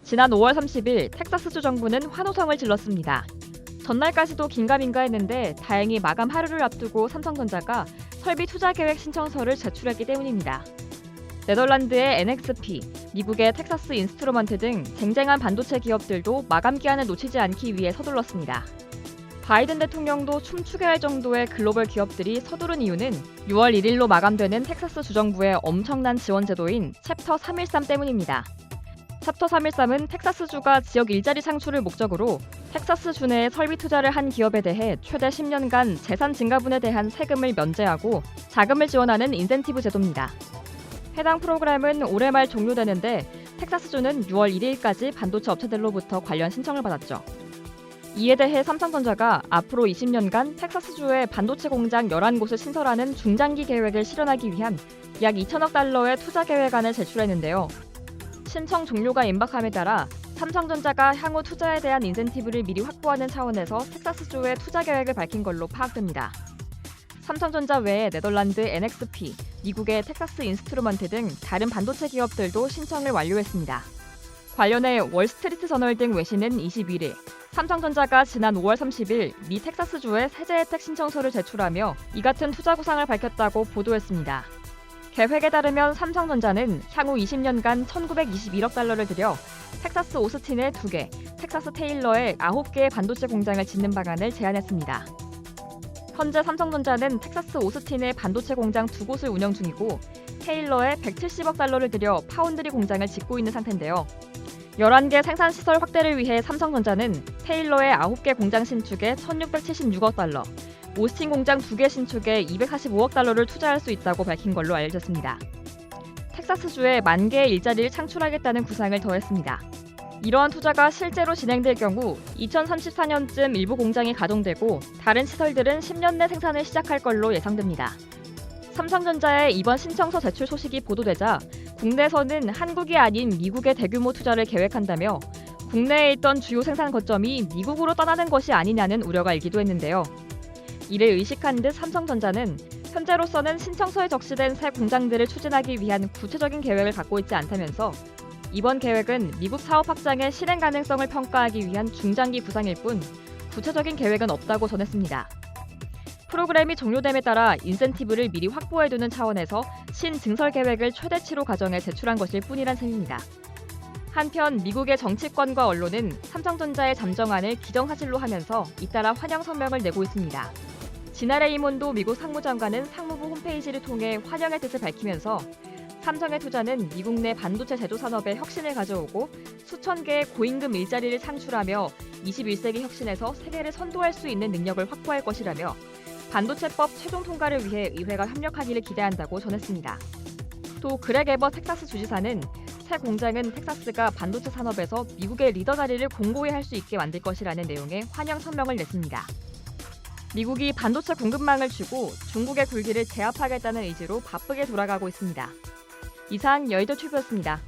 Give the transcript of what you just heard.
지난 5월 30일 텍사스주 정부는 환호성을 질렀습니다. 전날까지도 긴가민가했는데 다행히 마감 하루를 앞두고 삼성전자가 설비 투자 계획 신청서를 제출했기 때문입니다. 네덜란드의 NXP, 미국의 텍사스 인스트루먼트 등 쟁쟁한 반도체 기업들도 마감 기한을 놓치지 않기 위해 서둘렀습니다. 바이든 대통령도 춤추게 할 정도의 글로벌 기업들이 서두른 이유는 6월 1일로 마감되는 텍사스 주정부의 엄청난 지원 제도인 챕터 313 때문입니다. 챕터 313은 텍사스주가 지역 일자리 창출을 목적으로 텍사스주 내에 설비 투자를 한 기업에 대해 최대 10년간 재산 증가분에 대한 세금을 면제하고 자금을 지원하는 인센티브 제도입니다. 해당 프로그램은 올해 말 종료되는데 텍사스주는 6월 1일까지 반도체 업체들로부터 관련 신청을 받았죠. 이에 대해 삼성전자가 앞으로 20년간 텍사스주에 반도체 공장 11곳을 신설하는 중장기 계획을 실현하기 위한 약 2천억 달러의 투자 계획안을 제출했는데요. 신청 종료가 임박함에 따라 삼성전자가 향후 투자에 대한 인센티브를 미리 확보하는 차원에서 텍사스주의 투자 계획을 밝힌 걸로 파악됩니다. 삼성전자 외에 네덜란드 NXP, 미국의 텍사스 인스트루먼트 등 다른 반도체 기업들도 신청을 완료했습니다. 관련해 월스트리트 저널 등 외신은 21일 삼성전자가 지난 5월 30일 미 텍사스주에 세제 혜택 신청서를 제출하며 이 같은 투자 구상을 밝혔다고 보도했습니다. 계획에 따르면 삼성전자는 향후 20년간 1921억 달러를 들여 텍사스 오스틴에 2개, 텍사스 테일러에 9개의 반도체 공장을 짓는 방안을 제안했습니다. 현재 삼성전자는 텍사스 오스틴에 반도체 공장 2곳을 운영 중이고 테일러에 170억 달러를 들여 파운드리 공장을 짓고 있는 상태인데요. 11개 생산시설 확대를 위해 삼성전자는 테일러의 9개 공장 신축에 1,676억 달러, 오스틴 공장 2개 신축에 245억 달러를 투자할 수 있다고 밝힌 걸로 알려졌습니다. 텍사스주에 10,000개의 일자리를 창출하겠다는 구상을 더했습니다. 이러한 투자가 실제로 진행될 경우 2034년쯤 일부 공장이 가동되고 다른 시설들은 10년 내 생산을 시작할 걸로 예상됩니다. 삼성전자의 이번 신청서 제출 소식이 보도되자 국내에서는 한국이 아닌 미국의 대규모 투자를 계획한다며 국내에 있던 주요 생산 거점이 미국으로 떠나는 것이 아니냐는 우려가 일기도 했는데요. 이를 의식한 듯 삼성전자는 현재로서는 신청서에 적시된 새 공장들을 추진하기 위한 구체적인 계획을 갖고 있지 않다면서 이번 계획은 미국 사업 확장의 실행 가능성을 평가하기 위한 중장기 구상일 뿐 구체적인 계획은 없다고 전했습니다. 프로그램이 종료됨에 따라 인센티브를 미리 확보해두는 차원에서 신증설 계획을 최대치로 가정해 제출한 것일 뿐이란 셈입니다. 한편 미국의 정치권과 언론은 삼성전자의 잠정안을 기정사실로 하면서 잇따라 환영 성명을 내고 있습니다. 지나 레이몬도 미국 상무장관은 상무부 홈페이지를 통해 환영의 뜻을 밝히면서 삼성의 투자는 미국 내 반도체 제조 산업에 혁신을 가져오고 수천 개의 고임금 일자리를 창출하며 21세기 혁신에서 세계를 선도할 수 있는 능력을 확보할 것이라며 반도체법 최종 통과를 위해 의회가 협력하기를 기대한다고 전했습니다. 또 그렉 에버 텍사스 주지사는 새 공장은 텍사스가 반도체 산업에서 미국의 리더 자리를 공고히 할 수 있게 만들 것이라는 내용의 환영 성명을 냈습니다. 미국이 반도체 공급망을 주고 중국의 굴기를 제압하겠다는 의지로 바쁘게 돌아가고 있습니다. 이상 여의도 튜브였습니다.